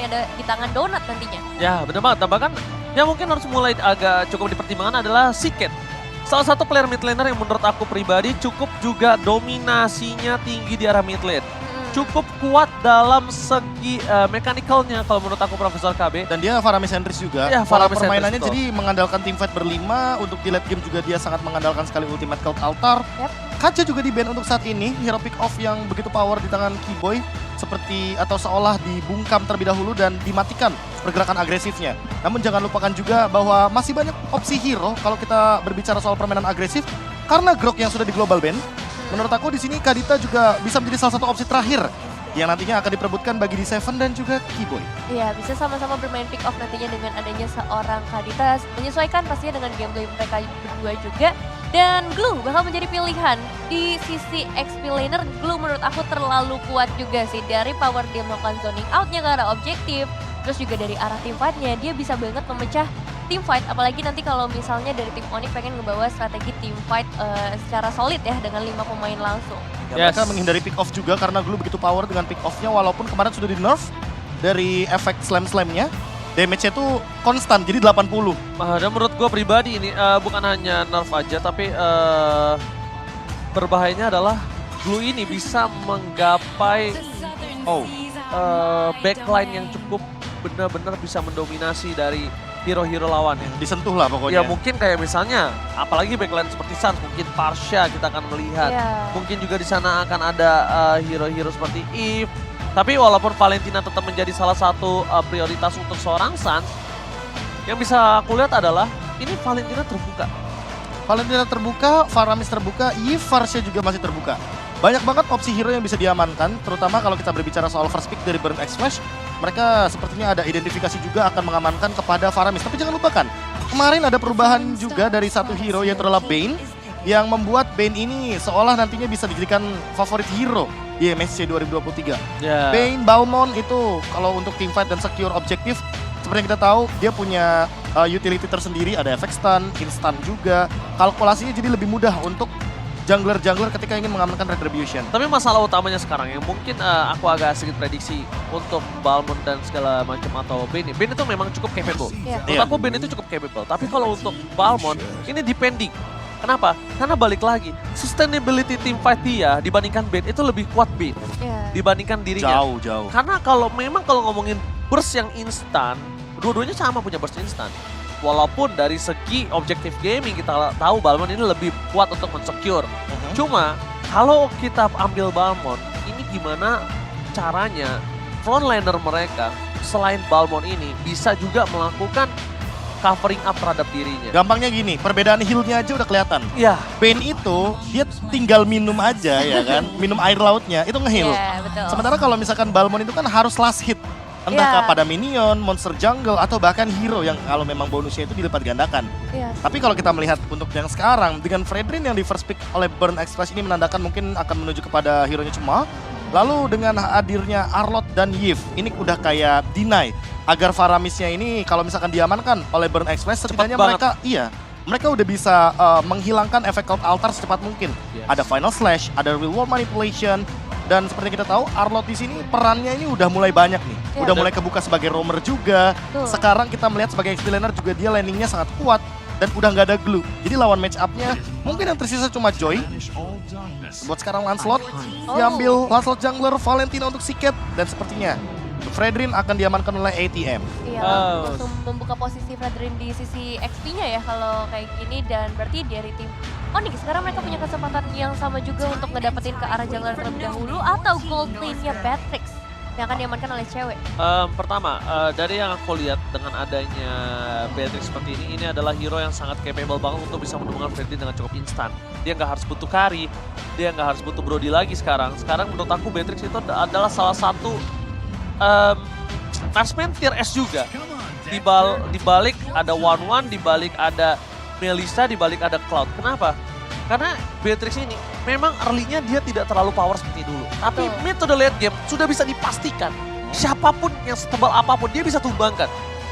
ada di tangan Donut nantinya. Ya bener banget, bahkan yang mungkin harus mulai agak cukup dipertimbangkan adalah Siket. Salah satu player mid laner yang menurut aku pribadi cukup juga dominasinya tinggi di arah mid lane. Cukup kuat dalam segi mechanical-nya kalau menurut aku Profesor KB. Dan dia Faramis sentris juga. Ya, Pola Faramis permainannya sentris, jadi mengandalkan teamfight berlima. Untuk di late game juga dia sangat mengandalkan sekali ultimate cult altar. Yep. Kaca juga di ban untuk saat ini. Hero pick off yang begitu power di tangan Keyboy. Seperti atau seolah dibungkam terlebih dahulu dan dimatikan pergerakan agresifnya. Namun jangan lupakan juga bahwa masih banyak opsi hero kalau kita berbicara soal permainan agresif. Karena Grok yang sudah di global ban. Menurut aku di sini Kadita juga bisa menjadi salah satu opsi terakhir yang nantinya akan diperebutkan bagi di Seven dan juga Keyboy. Iya, bisa sama-sama bermain pick off nantinya dengan adanya seorang Kadita, menyesuaikan pastinya dengan gameplay mereka berdua juga. Dan Glue bakal menjadi pilihan di sisi XP laner. Glue menurut aku terlalu kuat juga sih, dari power dia melakukan zoning outnya ke arah objektif, terus juga dari arah team fight-nya dia bisa banget memecah team fight, apalagi nanti kalau misalnya dari tim Onyx pengen ngebawa strategi team fight secara solid ya dengan 5 pemain langsung. Ya, mereka menghindari pick off juga karena Glue begitu power dengan pick off-nya walaupun kemarin sudah di nerf dari efek slam-slamnya. Damage-nya tuh konstan jadi 80. Dan menurut gue pribadi ini bukan hanya nerf aja tapi berbahayanya adalah Glue ini bisa menggapai backline yang cukup benar-benar bisa mendominasi dari hero-hero lawannya. Disentuh lah pokoknya. Ya mungkin kayak misalnya, apalagi backline seperti Sans, mungkin Parsha kita akan melihat. Yeah. Mungkin juga di sana akan ada hero-hero seperti Eve. Tapi walaupun Valentina tetap menjadi salah satu prioritas untuk seorang Sans, yang bisa aku lihat adalah ini Valentina terbuka. Valentina terbuka, Faramis terbuka, Farsha juga masih terbuka. Banyak banget opsi hero yang bisa diamankan, terutama kalau kita berbicara soal first pick dari Burn X Flash. Mereka sepertinya ada identifikasi juga akan mengamankan kepada Faramis. Tapi jangan lupakan, kemarin ada perubahan juga dari satu hero yaitu adalah Bane, yang membuat Bane ini seolah nantinya bisa dijadikan favorit hero di MSC 2023. Yeah. Bane, Balmond itu kalau untuk teamfight dan secure objektif, seperti yang kita tahu dia punya utility tersendiri, ada efek stun, instant juga. Kalkulasinya jadi lebih mudah untuk jungler-jungler ketika ingin mengamankan retribution. Tapi masalah utamanya sekarang yang mungkin aku agak sedikit prediksi untuk Balmond dan segala macam atau Bane. Bane itu memang cukup capable. Yeah. Menurut aku Bane itu cukup capable. Tapi kalau untuk Balmond ini depending. Kenapa? Karena balik lagi, sustainability team fight dia dibandingkan Bane itu lebih kuat Bane dibandingkan dirinya. Jauh. Karena kalau ngomongin burst yang instan, dua-duanya sama punya burst instan. Walaupun dari segi objektif gaming kita tahu Balmond ini lebih kuat untuk men-secure. Cuma kalau kita ambil Balmond, ini gimana caranya frontliner mereka selain Balmond ini bisa juga melakukan covering up terhadap dirinya. Gampangnya gini, perbedaan heal-nya aja udah kelihatan. Iya. Bane itu dia tinggal minum aja ya kan, minum air lautnya itu nge-heal. Yeah, betul. Sementara kalau misalkan Balmond itu kan harus last hit. Entah kepada minion, monster jungle, atau bahkan hero yang kalau memang bonusnya itu dilipat gandakan. Yeah. Tapi kalau kita melihat untuk yang sekarang, dengan Fredrin yang di first pick oleh Burn X Flash ini menandakan mungkin akan menuju kepada hero-nya cuma. Lalu dengan hadirnya Arlott dan Yves, ini udah kayak deny agar Faramisnya ini kalau misalkan diamankan oleh Burn X Flash, setidaknya mereka udah bisa menghilangkan efek Cult Altar secepat mungkin. Yes. Ada Final Slash, ada Real World Manipulation, dan seperti kita tahu Arlott di sini perannya ini udah mulai banyak nih. Yeah. Udah mulai kebuka sebagai roamer juga. Betul. Sekarang kita melihat sebagai XP laner juga dia landingnya sangat kuat dan udah nggak ada Glue. Jadi lawan match up-nya mungkin yang tersisa cuma Joy. Buat sekarang Lancelot diambil, Lancelot jungler, Valentina untuk Siket, dan sepertinya Fredrin akan diamankan oleh ATM. Iya, langsung membuka posisi Fredrin di sisi XP-nya ya kalau kayak gini, dan berarti dari tim Onyx sekarang mereka punya kesempatan yang sama juga untuk ngedapetin ke arah jungler terlebih dahulu atau gold lane-nya Batrix yang akan diamankan oleh cewek. Pertama, dari yang aku lihat dengan adanya Beatrix seperti ini adalah hero yang sangat capable banget untuk bisa menemukan Freddy dengan cukup instan. Dia nggak harus butuh carry, dia nggak harus butuh Brody lagi sekarang. Sekarang menurut aku Beatrix itu adalah salah satu marksman tier S juga. Di balik ada One, di balik ada Melissa, di balik ada Cloud. Kenapa? Karena Beatrix ini memang early-nya dia tidak terlalu power seperti dulu. Tapi mid to the late game sudah bisa dipastikan siapapun yang setebal apapun dia bisa tumbangkan.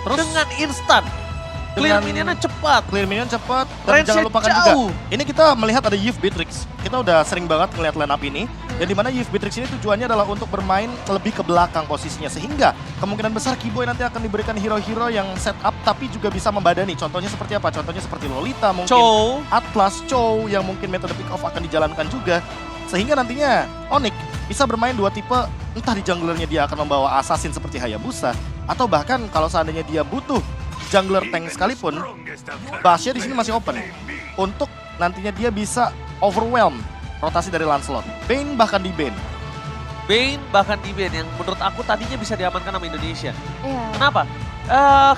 Terus dengan instan. Clear minionnya cepat. Clear minion cepat, dan Range-nya jangan lupakan jauh. juga. Ini kita melihat ada Yves Beatrix. Kita udah sering banget ngeliat line up ini. Dan di mana Yves Beatrix ini tujuannya adalah untuk bermain lebih ke belakang posisinya. Sehingga kemungkinan besar Kiboy nanti akan diberikan hero-hero yang set up tapi juga bisa membadani. Contohnya seperti apa? Contohnya seperti Lolita mungkin. Chow. Atlas, Chow yang mungkin metode pick off akan dijalankan juga. Sehingga nantinya Onyx bisa bermain dua tipe, entah di junglernya dia akan membawa assassin seperti Hayabusa, atau bahkan kalau seandainya dia butuh jungler tank sekalipun, Basya di sini masih open untuk nantinya dia bisa overwhelm rotasi dari Lancelot. Bane bahkan di ban. Bane bahkan di ban yang menurut aku tadinya bisa diamankan sama Indonesia. Iya. Kenapa?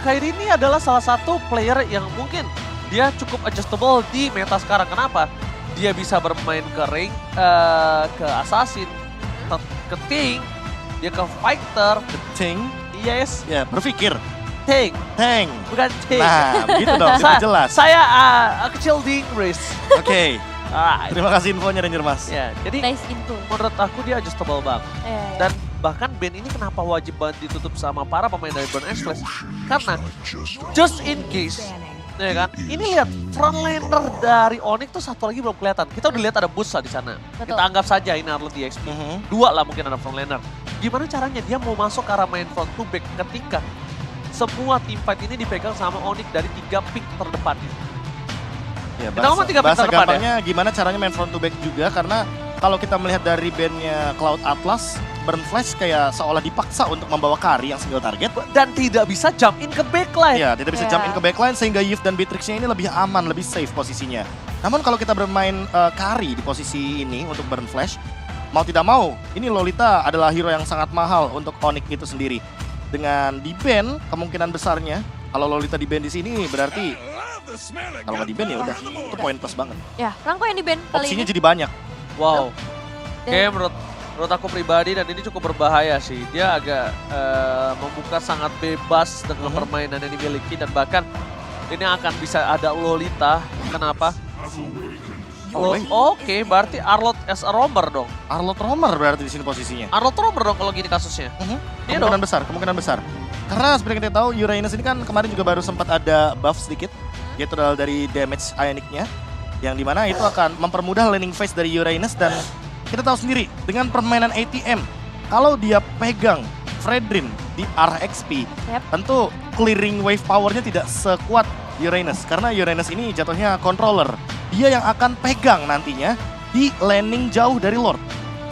Kairi ini adalah salah satu player yang mungkin dia cukup adjustable di meta sekarang. Kenapa? Dia bisa bermain ke ring, ke assassin, ke tank, dia ke fighter, Tank, yes, ya berpikir. tank, Tank. bukan tank. Nah, begitu dong, sudah jelas. Saya kecil di Inggris. Oke, Alright. terima kasih infonya Ranger Mas. Ya, jadi Nice info. menurut aku dia adjustable banget. Iya. Dan bahkan band ini kenapa wajib banget ditutup sama para pemain dari Burn Express? Karena just in case, ya kan? Ini lihat frontliner dari Onyx tuh satu lagi belum kelihatan. Kita udah lihat ada Busa di sana. Betul. Kita anggap saja ini Arlo DXP. Dua lah mungkin ada frontliner. Gimana caranya dia mau masuk ke arah main front to back ketika semua tim fight ini dipegang sama Onyx dari 3 pick terdepan. Ya, Kita ngomong 3 pick bahasa terdepan ya. gampangnya gimana caranya main front to back juga, karena kalau kita melihat dari bandnya Cloud Atlas, Burn Flash kayak seolah dipaksa untuk membawa Kari yang single target. Dan tidak bisa jump in ke backline. Ya, tidak bisa Ya. jump in ke backline sehingga Yves dan Beatrixnya ini lebih aman, lebih safe posisinya. Namun kalau kita bermain Kari di posisi ini untuk Burn Flash, mau tidak mau, ini Lolita adalah hero yang sangat mahal untuk Onyx itu sendiri. Dengan di ban, kemungkinan besarnya kalau Lolita di ban di sini berarti kalau nggak di ban ya udah itu poin plus banget. Ya, Franco yang di ban kali Opsinya ini. jadi banyak. Wow. Dan- Kayak menurut aku pribadi dan ini cukup berbahaya sih. Dia agak membuka sangat bebas dengan permainan yang dimiliki dan bahkan ini akan bisa ada Lolita. Kenapa? Oh, wait. Oke, berarti Arlot as a roamer dong. Arlot Romer berarti di sini posisinya. Arlot roamer dong kalau gini kasusnya. Iya dong. Kemungkinan besar. Karena seperti yang kita tahu, Uranus ini kan kemarin juga baru sempat ada buff sedikit, yaitu adalah dari damage Ionic-nya, yang dimana itu akan mempermudah laning phase dari Uranus. Dan kita tahu sendiri, dengan permainan ATM, kalau dia pegang Fredrin di RXP, Yep. tentu clearing wave powernya tidak sekuat Uranus. Karena Uranus ini jatuhnya controller. Dia yang akan pegang nantinya di laning jauh dari Lord.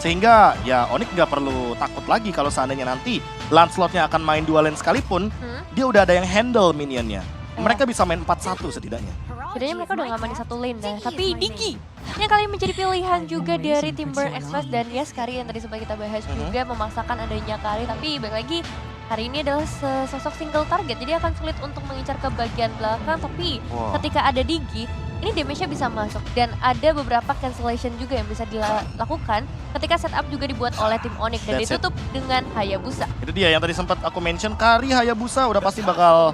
Sehingga ya Onyx nggak perlu takut lagi kalau seandainya nanti Lancelotnya akan main dua lane sekalipun, dia udah ada yang handle minionnya. Mereka bisa main 4-1 setidaknya. Setidaknya mereka udah ngaman di satu lane dah. Tapi Diki yang kali ini menjadi pilihan juga dari tim Burn Express dan yes, Kari yang tadi sempat kita bahas juga memaksakan adanya Kari, tapi balik lagi hari ini adalah sosok single target, jadi akan sulit untuk mengincar ke bagian belakang. Tapi Wow. ketika ada Digi, ini damage-nya bisa masuk dan ada beberapa cancellation juga yang bisa dilakukan ketika setup juga dibuat oleh tim Onyx dan That's it. ditutup dengan Hayabusa. Itu dia yang tadi sempat aku mention, Kari Hayabusa udah pasti bakal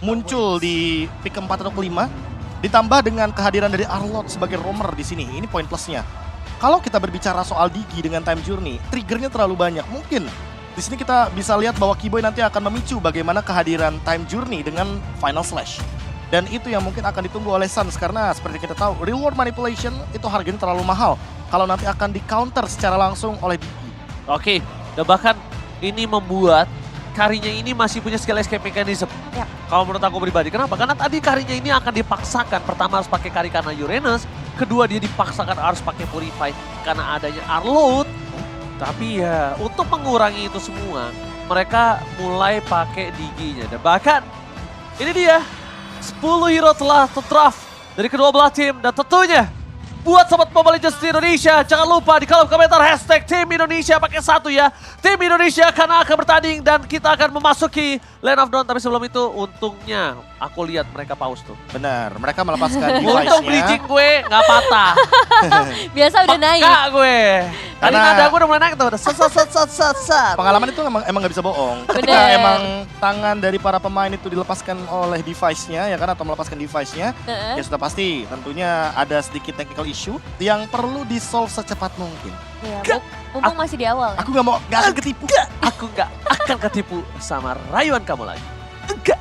muncul di pick keempat atau kelima. Ditambah dengan kehadiran dari Arlot sebagai roamer di sini, ini poin plusnya. Kalau kita berbicara soal Digi dengan time journey, triggernya terlalu banyak. Mungkin di sini kita bisa lihat bahwa Kiboy nanti akan memicu bagaimana kehadiran time journey dengan final slash. Dan itu yang mungkin akan ditunggu oleh Suns karena seperti kita tahu, reward manipulation itu harganya terlalu mahal kalau nanti akan di counter secara langsung oleh Digi. Oke, dan bahkan ini membuat Karinya ini masih punya skill escape mechanism. Ya. Kalau menurut aku pribadi, kenapa? Karena tadi Karinya ini akan dipaksakan. Pertama harus pakai Kari karena Uranus, kedua dia dipaksakan harus pakai Purify karena adanya Arlot. Tapi ya untuk mengurangi itu semua, mereka mulai pakai Digi-nya. Dan bahkan ini dia 10 hero telah terdraft dari kedua belah tim dan tentunya buat sobat Mobile Legends di Indonesia, jangan lupa di kolom komentar hashtag Tim Indonesia pakai 1 ya. Tim Indonesia karena akan bertanding dan kita akan memasuki Lane of Dawn. Tapi sebelum itu untungnya aku lihat mereka pause tuh. Benar, mereka melepaskan Untung device-nya. bridging gue nggak patah. Biasa udah naik. Peka gue. Tadi Karena- nada gue udah mulai naik tuh. Udah set. Pengalaman itu emang nggak bisa bohong. Ketika Bener. emang tangan dari para pemain itu dilepaskan oleh device-nya ya kan, atau melepaskan device-nya, Heeh. ya sudah pasti tentunya ada sedikit technical issue yang perlu di-solve secepat mungkin. Ya, mumpung masih di awal. Aku nggak akan ketipu. Aku nggak akan ketipu sama rayuan kamu lagi. Enggak.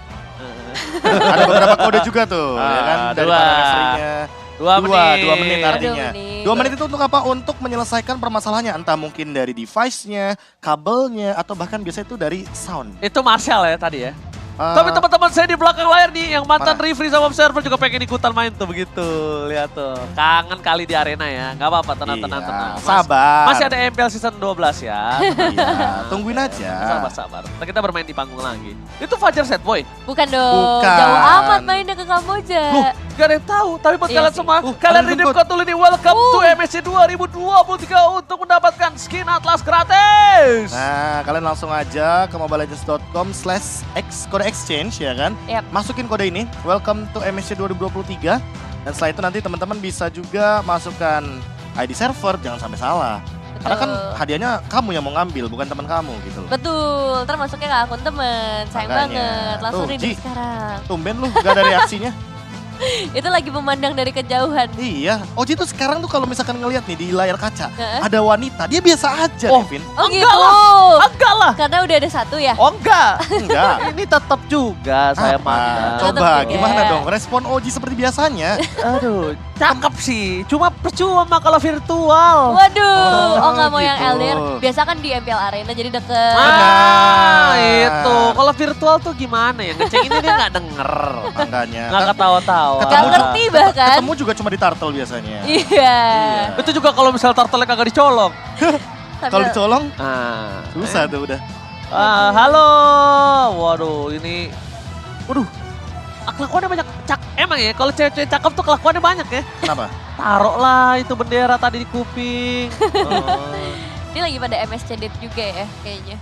Ada beberapa kode juga tuh, ya kan? Dari dua. para referee-nya. 2 menit. 2 menit artinya. 2 menit. 2 menit itu untuk apa? Untuk menyelesaikan permasalahannya. Entah mungkin dari device-nya, kabelnya, atau bahkan biasanya itu dari sound. Itu Marshall ya tadi ya. Eh, Tapi teman-teman saya di belakang layar nih yang mantan Mana? referee sama observer juga pengen ikutan main tuh begitu. Lihat tuh. Kangen kali di arena ya. Gak apa-apa, tenang-tenang. iya, tenang. sabar. Masih ada MPL season 12 ya. Iya, tungguin aja. Sabar-sabar. Ntar kita bermain di panggung lagi. Itu Fajar Set Boy. Bukan dong, Bukan. jauh amat mainnya ke Kamboja. Loh, gak ada yang tahu. Tapi buat Iya kalian sih. semua, ada kalian redeem redeem code. code dulu nih. Welcome to MSC 2023 untuk mendapatkan skin Atlas gratis. Nah, kalian langsung aja ke mobilelegends.com/x kode exchange ya kan. Yap. Masukin kode ini, welcome to MSC 2023. Dan setelah itu nanti teman-teman bisa juga masukkan ID server, jangan sampai salah. Karena kan Betul. hadiahnya kamu yang mau ngambil, bukan teman kamu gitu loh. Betul, ntar masuknya ke akun temen, sayang Makanya. banget. Langsung Tuh, redeem Ji. sekarang. Tumben lu, gak ada reaksinya. Itu lagi memandang dari kejauhan. Iya, Oji tuh sekarang tuh kalau misalkan ngeliat nih di layar kaca, Heeh. ada wanita, dia biasa aja, Oh. Devin. Oh Enggak gitu. Enggak lah. Karena udah ada satu ya. Oh enggak. Enggak. Ini tetap juga saya Apa? mandang. Coba Tetep juga. gimana dong respon Oji seperti biasanya? Aduh, cakep sih. Cuma percuma kalau virtual. Waduh, Oh, nggak mau yang gitu. LDR. Biasa kan di MPL Arena jadi deket. Ah, Benar. itu. Kalau virtual tuh gimana ya? Ngecek ini dia nggak denger. Makanya. Nggak ketawa-tawa. Gak Ketemu ngerti bahkan. Ketemu juga cuma di turtle biasanya. Iya. Itu juga kalau misalnya turtle kagak dicolong. Sambil- Kalau dicolong Ah, susah tuh udah. halo. Waduh, ini. Waduh. Kelakuannya banyak. Emang ya, kalau cewek-cewek cakep tuh kelakuannya banyak ya. Kenapa? Taruh lah itu bendera tadi di kuping. Ini lagi pada MSC Date juga ya kayaknya.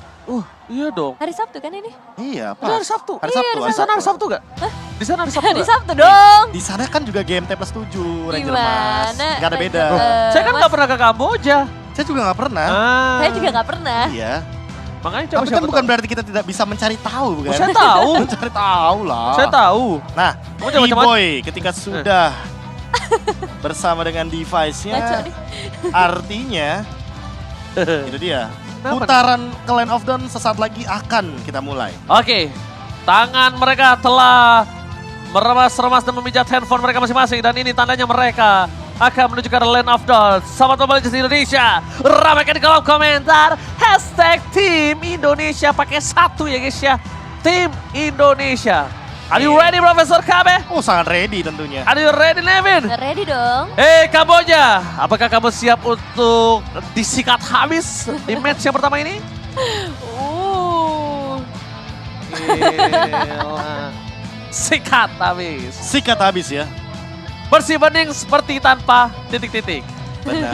Iya dong. Hari Sabtu kan ini? Iya, Itu hari pas. Sabtu. Hari Sabtu. Di sana hari Sabtu gak? Di sana hari Sabtu Hari gak? Sabtu dong. Di sana kan juga GMT plus 7 Ranger Mas. Gimana? Gak ada beda. Saya kan Mas, nggak pernah ke Kamboja. Saya juga gak pernah. Saya juga nggak pernah. Iya. Makanya coba Tapi kan siapa bukan tahu. berarti kita tidak bisa mencari tahu, Oh, bukan? saya tahu. Mencari tahu lah. Saya tahu. Nah, Kamu coba cepat. E-Boy ketika sudah bersama dengan Ngaco device-nya, nih. artinya itu dia. Kenapa Putaran ke Land of Dawn sesaat lagi akan kita mulai. Oke, tangan mereka telah meremas-remas dan memijat handphone mereka masing-masing. Dan ini tandanya mereka akan menuju ke Land of Dawn. Sahabat Mobile Legends Indonesia, ramaikan di kolom komentar hashtag Tim Indonesia pakai 1 ya guys ya. Tim Indonesia. Are you ready Profesor Kabe? Oh, sangat ready tentunya. Are you ready Nevin? Ready dong. Hei Kamboja, apakah kamu siap untuk disikat habis di match yang pertama ini? Gila. Sikat habis. Sikat habis ya. Bersih bening seperti tanpa titik-titik. Benar.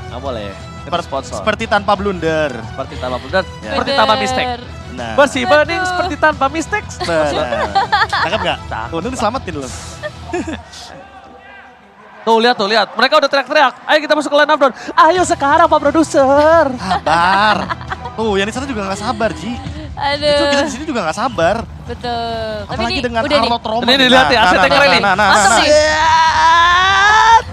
Nggak boleh. Kita sponsor. Seperti tanpa blunder. Seperti tanpa blunder, Ya. seperti tanpa mistake. Nah, Bersih bening Betul. seperti tanpa mistake. benar. Cakep nggak? Cakep. Untung diselamatin loh. Tuh lihat. Mereka udah teriak-teriak. Ayo kita masuk ke Land of Dawn. Ayo sekarang Pak Produser. Sabar. Tuh, yang di sana juga nggak sabar, Ji. Itu kita di Aduh. sini juga nggak sabar. Betul. Tapi Apalagi ini dengan udah nih. Arnold Roman. Ini lihat ya, asetnya keren nih. Mantap nih. And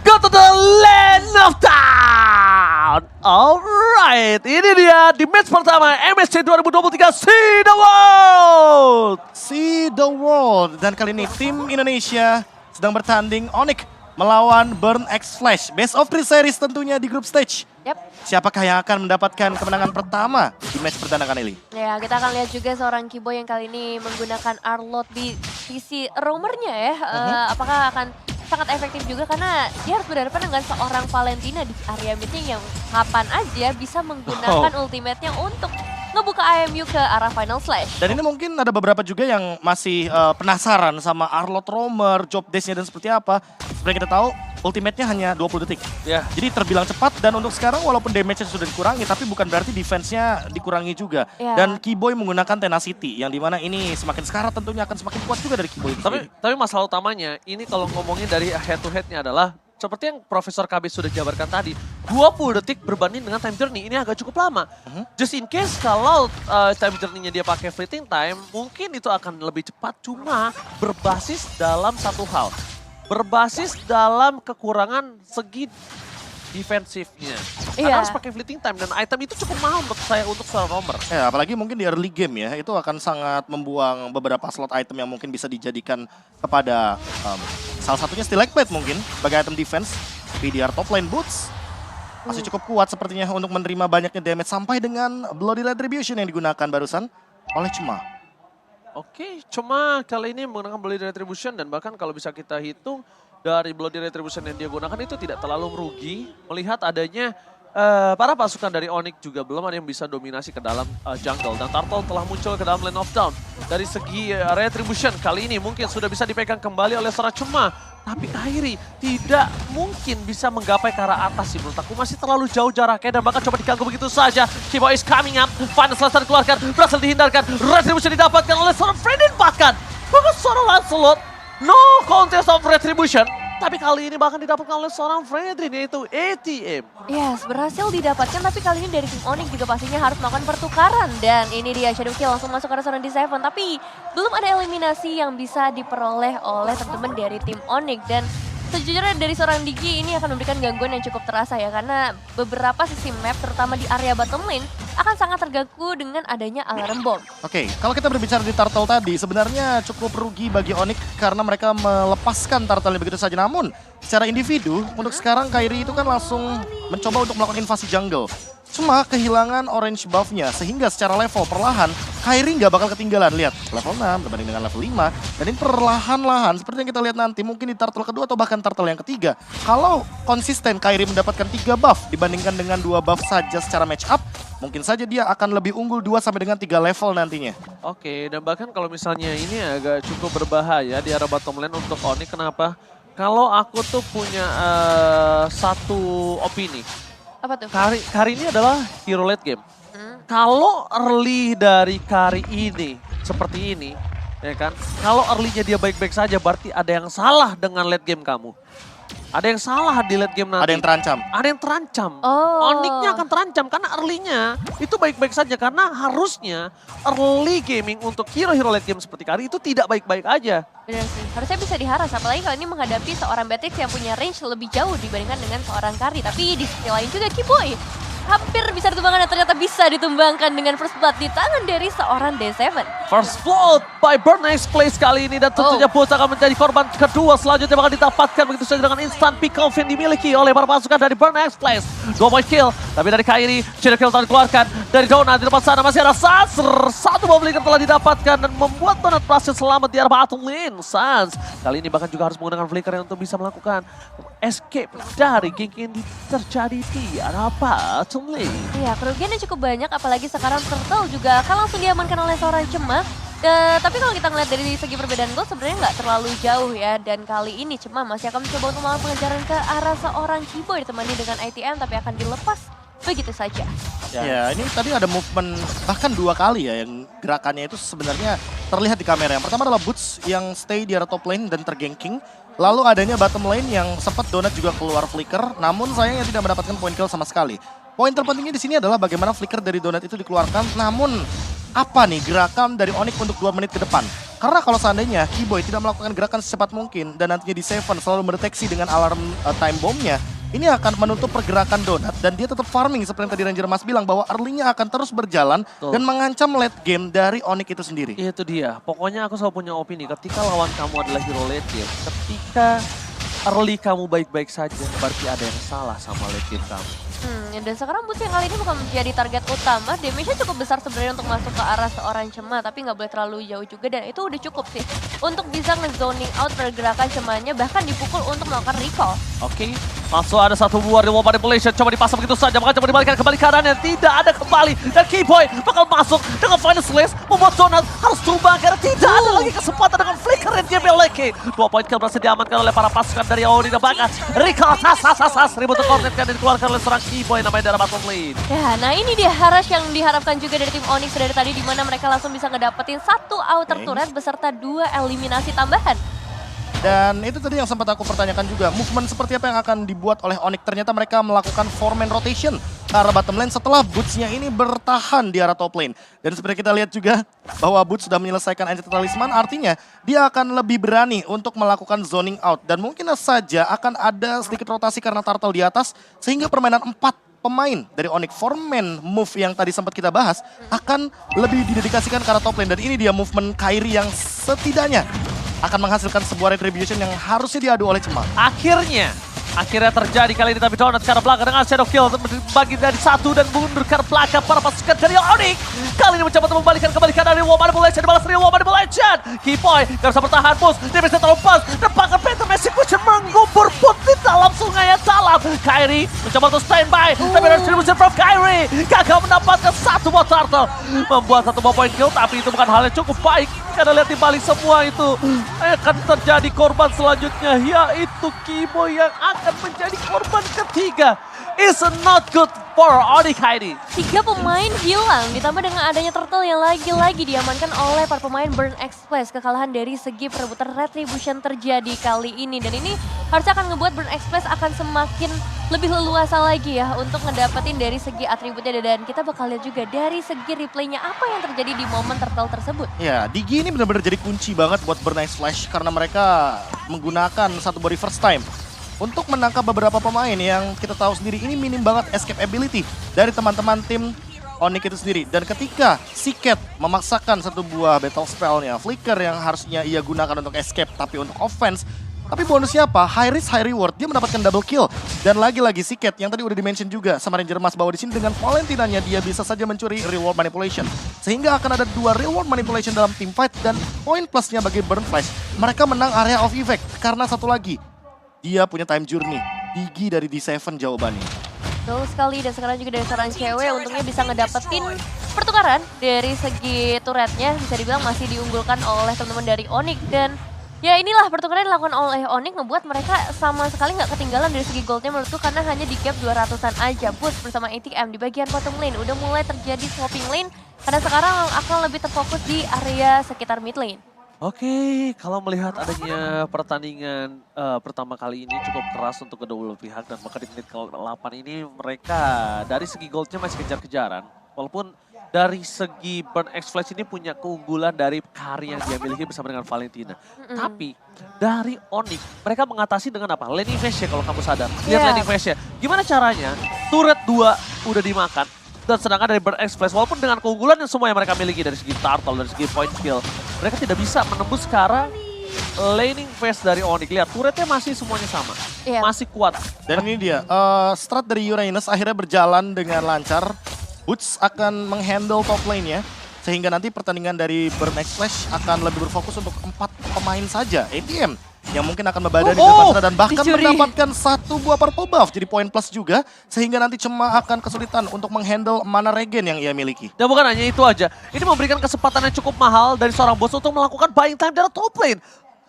go to the Land of Dawn. Alright, ini dia di match pertama MSC 2023 See the World. See the world. Dan kali ini tim Indonesia sedang bertanding Onyx melawan Burn X Flash. Best of 3 series tentunya di group stage. Yap. Siapakah yang akan mendapatkan kemenangan pertama di match perdana kali ini? Ya, kita akan lihat juga seorang Keyboy yang kali ini menggunakan Arlot di sisi roamernya ya. Apakah akan sangat efektif juga karena dia harus berhadapan dengan seorang Valentina di area midnya yang kapan aja bisa menggunakan ultimate-nya untuk ngebuka IMU ke arah Final Slash. Dan ini mungkin ada beberapa juga yang masih penasaran sama Arlot Roamer, job desk-nya dan seperti apa. Seperti kita tahu, ultimate-nya hanya 20 detik. Ya. Jadi terbilang cepat dan untuk sekarang walaupun damage-nya sudah dikurangi tapi bukan berarti defense-nya dikurangi juga. Ya. Dan Keyboy menggunakan Tenacity yang dimana ini semakin sekarat tentunya akan semakin kuat juga dari Keyboy. itu sendiri. Tapi masalah utamanya ini kalau ngomongin dari head to head-nya adalah seperti yang Profesor KB sudah jabarkan tadi, 20 detik berbanding dengan time journey, ini agak cukup lama. Just in case kalau time journey-nya dia pakai fleeting time, mungkin itu akan lebih cepat, cuma berbasis dalam satu hal. Berbasis dalam kekurangan segi defensifnya. Iya. Karena harus pakai fleeting time dan item itu cukup mahal menurut saya untuk seorang roamer. Ya, apalagi mungkin di early game ya, itu akan sangat membuang beberapa slot item yang mungkin bisa dijadikan kepada salah satunya Stalagmite mungkin sebagai item defense. PDR top lane boots masih cukup kuat sepertinya untuk menerima banyaknya damage sampai dengan Bloody Retribution yang digunakan barusan oleh Cuma. Oke, cuma kali ini menggunakan Bloody Retribution dan bahkan kalau bisa kita hitung dari Bloody Retribution yang dia gunakan itu tidak terlalu merugi melihat adanya para pasukan dari Onyx juga belum ada yang bisa dominasi ke dalam jungle. Dan Turtle telah muncul ke dalam lane of down. Dari segi Retribution kali ini mungkin sudah bisa dipegang kembali oleh seorang Cuma. Tapi Kairi tidak mungkin bisa menggapai ke arah atas sih menurut aku. Masih terlalu jauh jaraknya dan bahkan coba diganggu begitu saja. Kiboy is coming up, Final Slash dikeluarkan, berhasil dihindarkan. Retribution didapatkan oleh seorang Fredin bahkan. Bahkan seorang Lancelot, no contest of Retribution. Tapi kali ini bahkan didapatkan oleh seorang Fredrin yaitu ATM. Yes, berhasil didapatkan tapi kali ini dari tim Onyx juga pastinya harus melakukan pertukaran. Dan ini dia Shadow Kill langsung masuk ke restoran di Seven. Tapi belum ada eliminasi yang bisa diperoleh oleh teman-teman dari tim Onyx. Dan sejujurnya dari seorang Digi ini akan memberikan gangguan yang cukup terasa ya. Karena beberapa sisi map terutama di area bottom lane akan sangat terganggu dengan adanya alarm bomb. Oke, kalau kita berbicara di Turtle tadi, sebenarnya cukup rugi bagi Onyx karena mereka melepaskan Turtle begitu saja. Namun, secara individu, untuk sekarang Kairi itu kan langsung mencoba untuk melakukan invasi jungle. Cuma kehilangan orange buff-nya, sehingga secara level perlahan, Kairi nggak bakal ketinggalan. Lihat, level 6 berbanding dengan level 5. Dan ini perlahan-lahan, seperti yang kita lihat nanti, mungkin di Turtle kedua atau bahkan Turtle yang ketiga. Kalau konsisten Kairi mendapatkan 3 buff dibandingkan dengan 2 buff saja secara match up, mungkin saja dia akan lebih unggul 2 sampai dengan 3 level nantinya. Oke, dan bahkan kalau misalnya ini agak cukup berbahaya di arah bottom lane untuk Onyx. Kenapa? Kalau aku tuh punya satu opini. Apa tuh? Kari ini adalah hero late game. Kalau early dari Kari ini seperti ini, ya kan? Kalau early-nya dia baik-baik saja, berarti ada yang salah dengan late game kamu. Ada yang salah di late game nanti. Ada yang terancam. Ada yang terancam. Oh. Onyx-nya akan terancam karena early-nya itu baik-baik saja. Karena harusnya early gaming untuk hero-hero late game seperti Kari itu tidak baik-baik aja. Benar sih, harusnya bisa diharas apalagi kalau ini menghadapi seorang Beatrix yang punya range lebih jauh dibandingkan dengan seorang Kari. Tapi di sisi lain juga Kiboy hampir bisa ditumbangkan dan ternyata bisa ditumbangkan dengan first blood di tangan dari seorang D7. First blood by Burn X Place kali ini dan tentunya Boots akan menjadi korban kedua selanjutnya bakal didapatkan begitu saja dengan instant pick off yang dimiliki oleh para pasukan dari Burn X Place. 2 point kill tapi dari Kairi, Shadow Kill telah dikeluarkan dari Donut di depan sana masih ada Sans. 1 bomb leaker telah didapatkan dan membuat Donut berhasil selamat di arah battle lane. Sans kali ini bahkan juga harus menggunakan flicker untuk bisa melakukan escape dari gank yang terjadi di arah battle lane. Iya, kerugiannya cukup banyak apalagi sekarang Turtle juga akan langsung diamankan oleh seorang Cema. Tapi kalau kita ngeliat dari segi perbedaan gol sebenarnya nggak terlalu jauh ya. Dan kali ini Cema masih akan mencoba untuk melakukan pengejaran ke arah seorang Kiboy ditemani dengan ITM tapi akan dilepas begitu saja. Ya, ini tadi ada movement bahkan 2 kali ya yang gerakannya itu sebenarnya terlihat di kamera. Yang pertama adalah Boots yang stay di area top lane dan terganking. Lalu adanya bottom lane yang sempat Donut juga keluar flicker, namun sayangnya tidak mendapatkan point kill sama sekali. Poin terpentingnya di sini adalah bagaimana flicker dari Donut itu dikeluarkan, namun apa nih gerakan dari Onyx untuk 2 menit ke depan? Karena kalau seandainya Kiboy tidak melakukan gerakan secepat mungkin dan nantinya di Seven selalu mendeteksi dengan alarm time bomb-nya, ini akan menutup pergerakan Donut dan dia tetap farming seperti yang tadi Ranger Mas bilang bahwa early-nya akan terus berjalan dan mengancam late game dari Onyx itu sendiri. Itu dia, pokoknya aku selalu punya opini ketika lawan kamu adalah hero late game, ketika early kamu baik-baik saja, berarti ada yang salah sama late game kamu. Dan sekarang Boots yang kali ini bukan menjadi target utama, damage-nya cukup besar sebenarnya untuk masuk ke arah seorang Cema, tapi nggak boleh terlalu jauh juga dan itu udah cukup sih untuk bisa nge-zoning out pergerakan Cemanya, bahkan dipukul untuk melakukan recall. Oke, langsung ada satu buah reward manipulation, coba dipasang begitu saja, maka coba dibalikan kembali kanan yang tidak ada kembali dan Kiboy bakal masuk dengan final slash, membuat Donut harus tumbang karena tidak ada lagi kesempatan dengan flicker yang dia miliki. 2 point kill berhasil diamankan oleh para pasukan dari Audi dan bahkan recall, ribut koordinat yang dikeluarkan oleh seorang Kiboy namanya darah battle lane. Ya, nah ini dia Harash yang diharapkan juga dari tim Onyx dari tadi, di mana mereka langsung bisa ngedapetin 1 outer turret beserta 2 eliminasi tambahan. Dan itu tadi yang sempat aku pertanyakan juga, movement seperti apa yang akan dibuat oleh Onyx. Ternyata mereka melakukan 4-man rotation ke arah bottom lane setelah Boots-nya ini bertahan di arah top lane. Dan seperti kita lihat juga bahwa Boots sudah menyelesaikan Enchanted Talisman, artinya dia akan lebih berani untuk melakukan zoning out. Dan mungkin saja akan ada sedikit rotasi karena turtle di atas, sehingga permainan 4 pemain dari Onyx 4-man move yang tadi sempat kita bahas akan lebih didedikasikan ke arah top lane. Dan ini dia movement Kairi yang setidaknya akan menghasilkan sebuah retribution yang harusnya diadu oleh Cemang. Akhirnya terjadi kali ini, tapi Donut ke arah belakang dengan Shadow Kill bagi dari satu dan mundur ke arah belakang para pasukan dari Onyx. Kali ini mencoba untuk membalikan kembalikan dari Real Manipulation, dibalas dari Real Manipulation. Keyboy gak bisa bertahan, Push, dia bisa terlepas. Dapatkan Phantom Execution menggubur put di dalam sungai yang dalam. Kairi mencoba untuk standby, tapi retribution from Kairi gagal mendapatkan satu buah turtle. Membuat satu buah point kill, tapi itu bukan hal yang cukup baik. Karena lihat di balik semua itu akan terjadi korban selanjutnya, yaitu Keyboy yang akan menjadi korban ketiga. It's not good for Onyx Kairi. 3 pemain hilang, ditambah dengan adanya turtle yang lagi-lagi diamankan oleh para pemain Burn Express. Kekalahan dari segi perebutan retribution terjadi kali ini. Dan ini harusnya akan ngebuat Burn Express akan semakin lebih leluasa lagi ya untuk ngedapetin dari segi atributnya. Dan kita bakal lihat juga dari segi replaynya apa yang terjadi di momen turtle tersebut. Ya, Digi ini benar-benar jadi kunci banget buat Burn Express karena mereka menggunakan satu body first time untuk menangkap beberapa pemain yang kita tahu sendiri ini minim banget escape ability dari teman-teman tim Onyx itu sendiri. Dan ketika Siket memaksakan satu buah battle spellnya, Flicker yang harusnya ia gunakan untuk escape tapi untuk offense, tapi bonusnya apa? High risk, high reward. Dia mendapatkan double kill. Dan lagi-lagi Siket yang tadi udah di-mention juga sama Ranger Mas bahwa di sini dengan Valentinanya dia bisa saja mencuri reward manipulation. Sehingga akan ada 2 reward manipulation dalam team fight dan poin plusnya bagi Burn Flash. Mereka menang area of effect karena satu lagi, dia punya time journey. Digi dari D7 jawabannya. Betul sekali, dan sekarang juga dari seorang cewek untungnya bisa ngedapetin pertukaran dari segi turretnya. Bisa dibilang masih diunggulkan oleh teman-teman dari Onyx. Dan ya inilah pertukaran yang dilakukan oleh Onyx ngebuat mereka sama sekali nggak ketinggalan dari segi goldnya menurutku. Karena hanya di gap 200-an aja. Push bersama ATM di bagian bottom lane. Udah mulai terjadi swapping lane. Karena sekarang akan lebih terfokus di area sekitar mid lane. Oke, kalau melihat adanya pertandingan pertama kali ini cukup keras untuk kedua belah pihak, dan maka di menit ke-8 ini mereka dari segi goldnya masih kejar-kejaran. Walaupun dari segi Burn X Flash ini punya keunggulan dari Kairi yang dia miliki bersama dengan Valentina. Tapi dari Onyx mereka mengatasi dengan apa? Laning phase ya kalau kamu sadar. Lihat laning phase ya. Gimana caranya? Turret 2 udah dimakan. Dan sedangkan dari Burn X Flash, walaupun dengan keunggulan yang semua yang mereka miliki dari segi turtle, dari segi point kill, mereka tidak bisa menembus ke arah laning phase dari Onyx. Lihat, turretnya masih semuanya sama, masih kuat. Dan ini dia, strat dari Uranus akhirnya berjalan dengan lancar. Boots akan menghandle top lane-nya, sehingga nanti pertandingan dari Burn X Flash akan lebih berfokus untuk 4 pemain saja. ATM yang mungkin akan membadani di depan sana dan bahkan mendapatkan satu buah purple buff jadi poin plus juga, sehingga nanti Cema akan kesulitan untuk menghandle mana regen yang ia miliki. Dan bukan hanya itu aja, ini memberikan kesempatan yang cukup mahal dari seorang bos untuk melakukan buying time di arah top lane.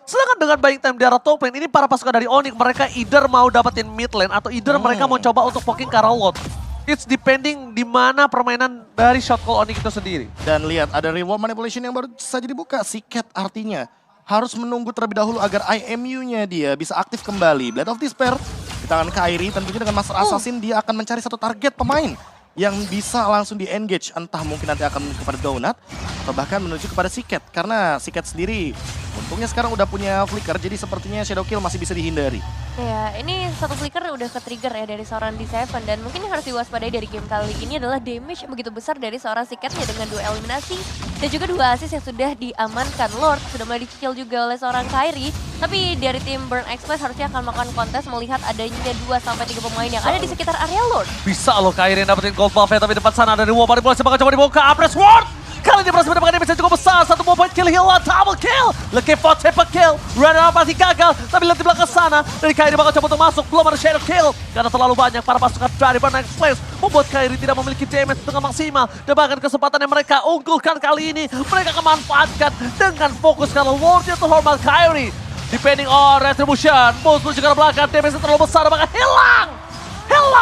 Sedangkan dengan buying time di arah top lane, ini para pasukan dari Onyx mereka either mau dapetin mid lane atau either mereka mau coba untuk poking ke arah Lord. It's depending di mana permainan dari shot call Onyx itu sendiri. Dan lihat ada reward manipulation yang baru saja dibuka. Siket artinya harus menunggu terlebih dahulu agar IMU-nya dia bisa aktif kembali. Blade of Despair di tangan Kairi, tentunya dengan Master Assassin dia akan mencari satu target pemain yang bisa langsung di-engage. Entah mungkin nanti akan menuju kepada Donut atau bahkan menuju kepada Siket. Karena Siket sendiri untungnya sekarang udah punya Flicker, jadi sepertinya Shadow Kill masih bisa dihindari. Ya, ini satu flicker udah ke-trigger ya dari seorang D7, dan mungkin yang harus diwaspadai dari game kali ini adalah damage begitu besar dari seorang Siketnya dengan 2 eliminasi dan juga 2 assist yang sudah diamankan. Lord sudah mulai dicicil juga oleh seorang Kairi, tapi dari tim Burn Express harusnya akan melakukan kontes melihat adanya 2-3 pemain yang ada di sekitar area Lord. Bisa loh Kairi yang dapetin gold buff-nya, tapi depan sana ada reward manipulasi bakal coba dibuka. Apres Ward! Kali ini berhasil mendapatkan damage yang cukup besar. Satu buah point kill, Hila double kill. Looking for triple kill. Runner-up masih gagal. Tapi lihat di belakang sana, dari Kairi bakal coba untuk masuk. Belum ada shadow kill. Karena terlalu banyak para pasukan dari Burn Express membuat Kairi tidak memiliki damage dengan maksimal. Dan bahkan kesempatan yang mereka unggulkan kali ini, mereka akan manfaatkan dengan fokus karena Lordnya terhormat Kairi. Depending on retribution, Boost menuju ke belakang, damage terlalu besar, bahkan hilang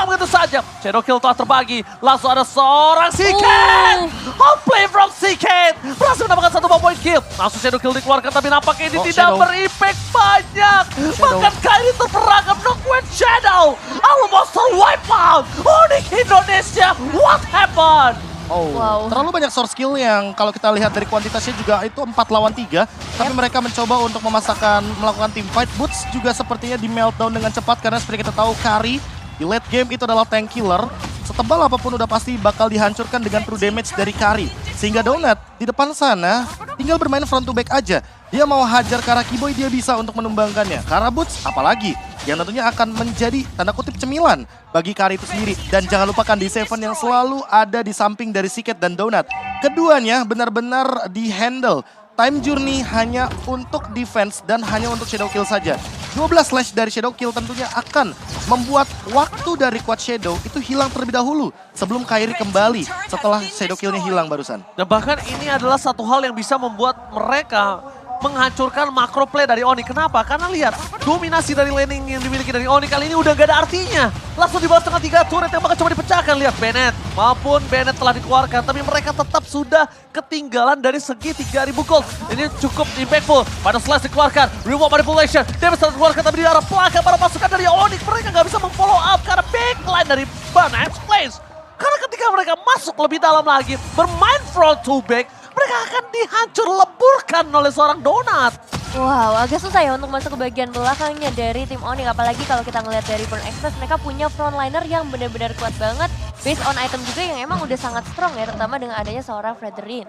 begitu saja. Shadow kill telah terbagi. Langsung ada seorang Siket. Hot play from Siket. Berhasil mendapatkan satu point kill. kill. Langsung Shadow Kill dikeluarkan tapi nampaknya ini Oh, tidak Shadow. berimpact banyak. Bahkan Kairi terperangkap Knockwave Shadow. Almost wipe out. Onyx Indonesia, what happened? Oh, Wow. terlalu banyak source skill yang kalau kita lihat dari kuantitasnya juga itu 4 lawan 3. Tapi mereka mencoba untuk melakukan team fight. Boots juga sepertinya di meltdown dengan cepat karena seperti kita tahu Kari di late game itu adalah tank killer. Setebal apapun udah pasti bakal dihancurkan dengan true damage dari Kari. Sehingga Donut di depan sana tinggal bermain front to back aja. Dia mau hajar ke arah Kiboy, dia bisa untuk menumbangkannya. Karena Boots apalagi yang tentunya akan menjadi tanda kutip cemilan bagi Kari itu sendiri. Dan jangan lupakan di Seven yang selalu ada di samping dari Siket dan Donut. Keduanya benar-benar di-handle. Time Journey hanya untuk defense dan hanya untuk Shadow Kill saja. 12 slash dari Shadow Kill tentunya akan membuat waktu dari Quad Shadow itu hilang terlebih dahulu sebelum Kairi kembali setelah Shadow Kill-nya hilang barusan. Dan bahkan ini adalah satu hal yang bisa membuat mereka menghancurkan makro play dari Onyx. Kenapa? Karena lihat, dominasi dari laning yang dimiliki dari Onyx kali ini udah gak ada artinya. Langsung dibalas dengan 3 turret yang bakal coba dipecahkan. Lihat Bennett maupun Bennett telah dikeluarkan, tapi mereka tetap sudah ketinggalan dari segi 3000 gold. Ini cukup impactful. Pada slash dikeluarkan, reward manipulation, damage telah dikeluarkan, tapi di arah belakang para pasukan dari Onyx mereka gak bisa memfollow up karena backline dari Banach Place. Karena ketika mereka masuk lebih dalam lagi, bermain front to back, mereka akan dihancur leburkan oleh seorang Donut. Wow, agak susah ya untuk masuk ke bagian belakangnya dari tim Onyx. Apalagi kalau kita ngeliat dari Burn Express, mereka punya frontliner yang benar-benar kuat banget. Based on item juga yang emang udah sangat strong ya, terutama dengan adanya seorang Frederin.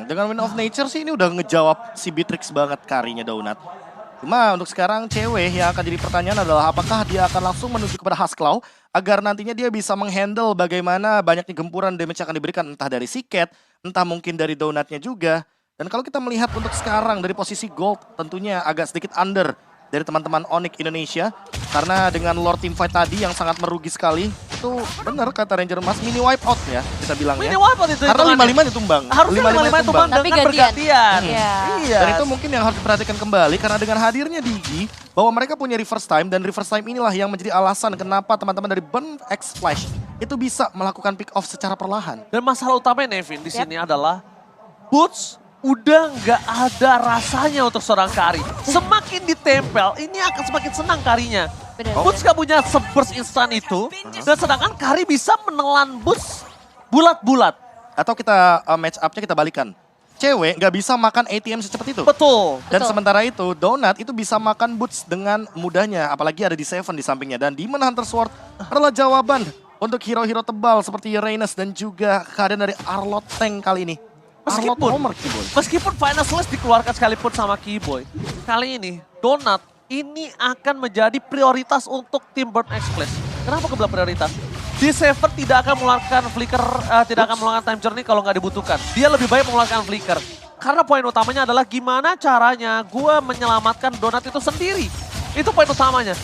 Dengan Wind of Nature sih ini udah ngejawab si Beatrix banget Karinya Donut. Cuma untuk sekarang cewek yang akan jadi pertanyaan adalah apakah dia akan langsung menuju kepada Husklaw agar nantinya dia bisa menghandle bagaimana banyaknya gempuran damage yang akan diberikan entah dari Siket, entah mungkin dari Donutnya juga. Dan kalau kita melihat untuk sekarang dari posisi gold tentunya agak sedikit under dari teman-teman Onyx Indonesia. Karena dengan Lord Teamfight tadi yang sangat merugi sekali. Itu benar kata Ranger Mas, mini wipe out ya kita bilangnya. Mini wipe out itu Karena hitungannya. 5-5 ditumbang. Harusnya 5-5 tumbang Tapi dengan gantian. bergantian. Iya. Iya. Dan itu mungkin yang harus diperhatikan kembali karena dengan hadirnya Digi bahwa mereka punya reverse time dan reverse time inilah yang menjadi alasan kenapa teman-teman dari Burn X Flash itu bisa melakukan pick off secara perlahan. Dan masalah utamanya Nevin di sini adalah Boots udah nggak ada rasanya untuk seorang Kari. Semakin ditempel, ini akan semakin senang Karinya. Benar. Boots gak punya se-burst instan itu, dan sedangkan Kari bisa menelan Boots bulat-bulat. Atau kita match up-nya kita balikan. Cewek nggak bisa makan ATM secepat itu. Betul. Dan Betul. sementara itu Donut itu bisa makan Boots dengan mudahnya. Apalagi ada di Seven di sampingnya. Dan Demon Hunter Sword adalah jawaban untuk hero-hero tebal seperti Reynes dan juga keadaan dari Arlott Tank kali ini. Arlott Homer Kiboy. Meskipun Final Slash dikeluarkan sekalipun sama Kiboy, kali ini Donut ini akan menjadi prioritas untuk tim Burn X Flash. Kenapa aku bilang prioritas? Di Seven tidak akan mengeluarkan flicker, tidak akan mengeluarkan time journey kalau nggak dibutuhkan. Dia lebih baik mengeluarkan flicker. Karena poin utamanya adalah gimana caranya gue menyelamatkan Donut itu sendiri. Itu poin utamanya.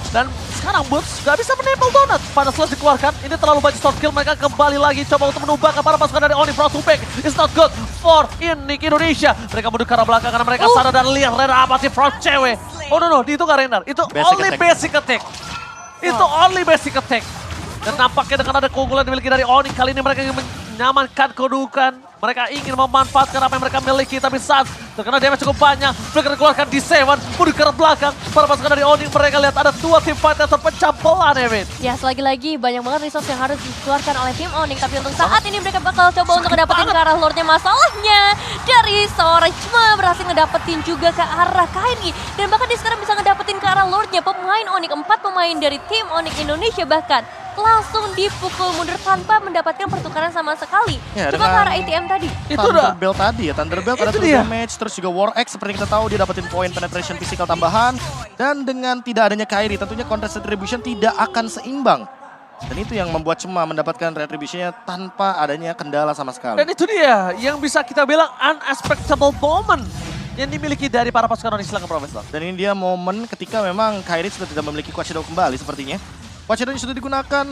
Dan sekarang Boots gak bisa menempel Donut. Pada Slash dikeluarkan, ini terlalu banyak short kill. Mereka kembali lagi coba untuk menumbangkan para pasukan dari Onyx front to back. It's not good for Onyx Indonesia. Mereka mundur ke arah belakang karena mereka sadar dan lihat Rena apa sih front cewek. Oh no, itu gak Renner. Itu Basic only attack. basic attack. Itu only basic attack. Dan nampaknya dengan ada keunggulan dimiliki dari Onyx, kali ini mereka ingin menyamankan kedudukan. Mereka ingin memanfaatkan apa yang mereka miliki, tapi saat terkena damage cukup banyak, mereka dikeluarkan di Seven, mundur ke arah belakang. Para pasukan dari Onyx mereka lihat ada 2 tim fight yang terpecah belah, David. Ya, selagi-lagi banyak banget resource yang harus dikeluarkan oleh tim Onyx. Tapi untuk saat ini mereka bakal coba untuk ngedapetin ke arah Lordnya. Masalahnya dari seorang cuma berhasil ngedapetin juga ke arah Kairi. Dan bahkan dia sekarang bisa ngedapetin ke arah Lordnya. Pemain Onyx, 4 pemain dari tim Onyx Indonesia bahkan langsung dipukul mundur tanpa mendapatkan pertukaran sama sekali. Ya, Cuma ke dengan- arah ATM tadi. Itu dah. Thunderbelt tadi ya, Thunderbelt ada Itu true dia. damage, terus juga War X seperti kita tahu dia dapetin poin penetration physical tambahan. Dan dengan tidak adanya Kairi tentunya contest retribution tidak akan seimbang. Dan itu yang membuat Cema mendapatkan retributionnya tanpa adanya kendala sama sekali. Dan itu dia yang bisa kita bilang unexpectable moment yang dimiliki dari para pasukan Onyx Silangkan Profesor. Dan ini dia momen ketika memang Kairi sudah tidak memiliki Quad Shadow kembali sepertinya. Quad Shadow sudah digunakan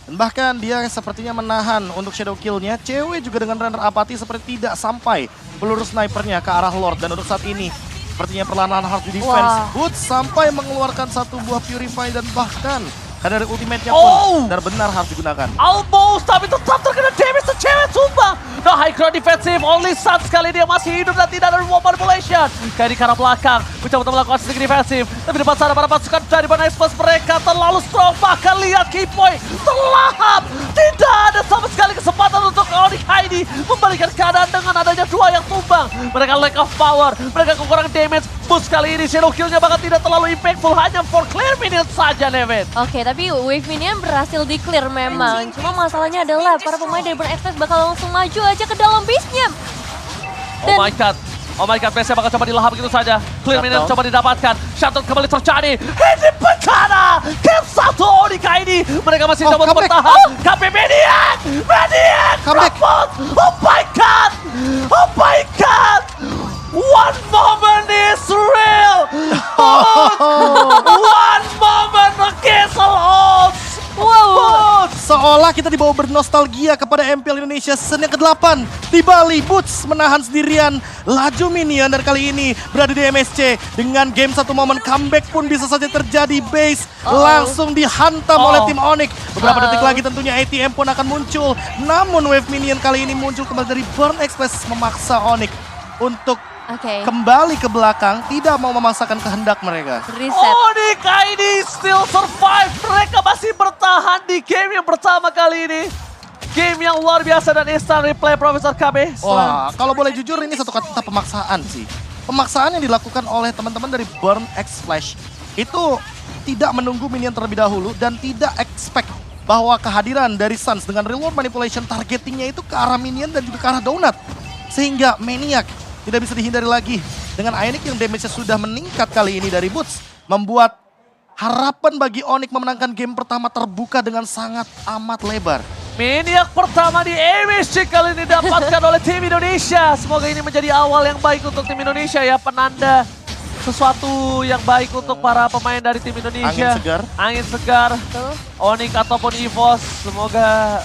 dan bahkan dia sepertinya menahan untuk Shadow Kill-nya. Cewek juga dengan runner apati seperti tidak sampai peluru snipernya ke arah Lord. Dan untuk saat ini sepertinya perlahan-lahan harus di defense. Wah. Boots sampai mengeluarkan satu buah Purify dan bahkan Karena dari ultimate-nya Oh! pun benar-benar harus digunakan. Almost, tapi tetap terkena damage cewek sumpah. No high ground defensive, only Suns kali dia masih hidup dan tidak ada wall manipulation. Kairi ke arah belakang, mencoba untuk melakukan sedikit defensif. Tapi depan sana para pasukan dari Burn Express mereka terlalu strong. Bahkan lihat Keyboy terlahap. Tidak ada sama sekali kesempatan untuk Onyx Heidi membalikan keadaan dengan adanya dua yang tumbang. Mereka lack of power, mereka kekurangan damage. Boost kali ini Shadow Kill-nya bahkan tidak terlalu impactful, hanya for clear minions saja, Nevin. Oke, tapi wave minion berhasil di-clear memang. Cuma masalahnya adalah para pemain dari Burn Express bakal langsung maju aja ke dalam base-nya. Oh my god, base-nya bakal coba dilahap begitu saja. Clear minion coba didapatkan. Shutdown kembali terjadi. Ini bencana. Game 1 Onyx Heidi. Mereka masih coba untuk comeback. bertahan. KP Median! Comeback. Repot! Oh my god! Oh my god! One moment is real! One moment against all odds! Wow. Seolah kita dibawa bernostalgia kepada MPL Indonesia season yang ke-8 di Bali. Boots menahan sendirian laju minion dan kali ini berada di MSC. Dengan game satu momen comeback pun bisa saja terjadi. Base langsung dihantam oleh tim Onyx. Beberapa detik lagi tentunya ATM pun akan muncul. Namun wave minion kali ini muncul kembali dari Burn Express memaksa Onyx untuk kembali ke belakang, tidak mau memaksakan kehendak mereka. Reset. Onyx Heidi still survive. Mereka masih bertahan di game yang pertama kali ini. Game yang luar biasa dan instant replay Profesor KB. Wah, kalau boleh jujur ini satu kata pemaksaan sih. Pemaksaan yang dilakukan oleh teman-teman dari Burn X Flash itu tidak menunggu minion terlebih dahulu dan tidak expect bahwa kehadiran dari Suns dengan reward manipulation targetingnya itu ke arah minion dan juga ke arah donut. Sehingga Maniac tidak bisa dihindari lagi. Dengan Ionic yang damage-nya sudah meningkat kali ini dari Boots, membuat harapan bagi Onyx memenangkan game pertama terbuka dengan sangat amat lebar. Maniac pertama di MSC kali ini dapatkan oleh tim Indonesia. Semoga ini menjadi awal yang baik untuk tim Indonesia ya, penanda sesuatu yang baik untuk para pemain dari tim Indonesia. Angin segar. Onyx ataupun EVOS, semoga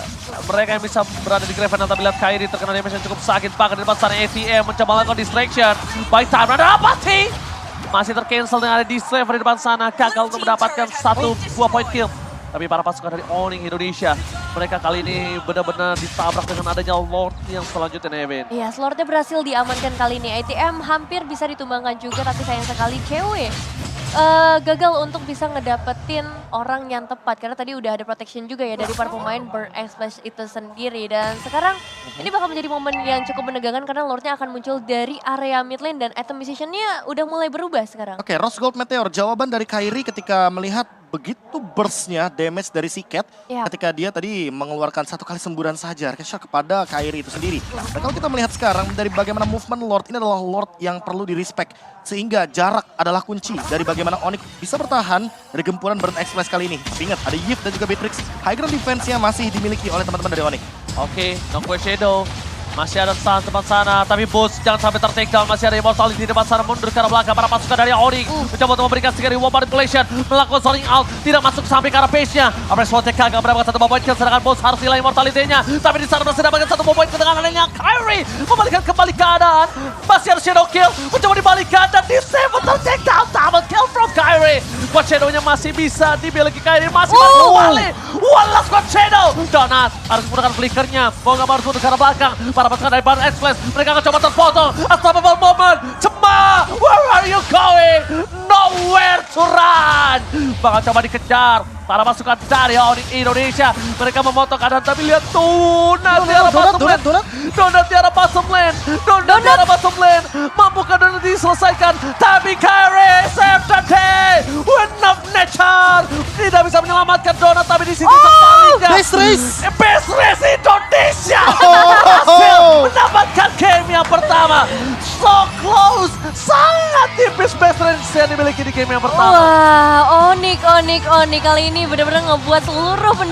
mereka yang bisa berada di Graven. Tapi lihat Kairi terkena damage yang cukup sakit. Bahkan di depan sana ATM mencoba melakukan distraction. Baik time ada apa sih? Masih tercancel dengan ada Dislever di depan sana. Gagal untuk mendapatkan buah point kill. Tapi para pasukan dari Onyx Indonesia, mereka kali ini benar-benar ditabrak dengan adanya Lord yang selanjutnya, Nevin. Iya, Lordnya berhasil diamankan kali ini. ATM hampir bisa ditumbangkan juga, tapi sayang sekali cewek gagal untuk bisa ngedapetin orang yang tepat. Karena tadi udah ada protection juga ya dari para pemain Burn Express itu sendiri. Dan sekarang ini bakal menjadi momen yang cukup menegangkan karena Lordnya akan muncul dari area mid lane dan item musiciannya udah mulai berubah sekarang. Oke, Rose Gold Meteor, jawaban dari Kairi ketika melihat begitu burstnya damage dari si Cat ketika dia tadi mengeluarkan satu kali semburan saja kepada Kairi itu sendiri. Dan kalau kita melihat sekarang dari bagaimana movement Lord, ini adalah Lord yang perlu di-respect. Sehingga jarak adalah kunci dari bagaimana Onyx bisa bertahan dari gempuran Burn Express kali ini. Tapi ingat, ada Yves dan juga Beatrix. High ground defense-nya masih dimiliki oleh teman-teman dari Onyx. Oke, Nongkwe Shadow. Masih ada Suns depan sana, tapi Boost jangan sampai ter-take down. Masih ada Immortality di depan sana, mundur ke arah belakang. Para pasukan dari Onyx mencoba untuk memberikan sedikit reward manipulation. Melakukan soling out, tidak masuk sampai ke arah base-nya. Apres Sword gagal mendapatkan satu point kill, sedangkan Boost harus nilai Immortality-nya. Tapi di sana masih mendapatkan satu point kill dengan adanya Kairi. Membalikan kembali keadaan. Masih ada Shadow Kill, mencoba dibalikan dan disable ter-take down. Double kill from Kairi. Squad Shadow-nya masih bisa dimiliki Kairi. Masih kembali. One last Squad Shadow. Donut harus menggunakan flickernya. Mau gak harus mundur ke arah belakang. Para pasukan dari Burn Express, mereka akan coba terpotong. Unstoppable moment. Cema, where are you going? Nowhere to run. Bakal coba dikejar. Para pasukan dari Onyx Indonesia, mereka memotong keadaan, tapi lihat Donut di arah bottom lane. Donut di arah bottom lane. Donut di arah bottom lane. Mampukah Donut diselesaikan? Tapi Kairi save the day. Win of nature. Tidak bisa menyelamatkan Donut, tapi di sini sebaliknya. Base race. Base race Indonesia. Berhasil mendapatkan game yang pertama. So close. Sangat tipis base race yang dimiliki di game yang pertama. Wah, Onyx kali ini benar-benar ngebuat seluruh pendukung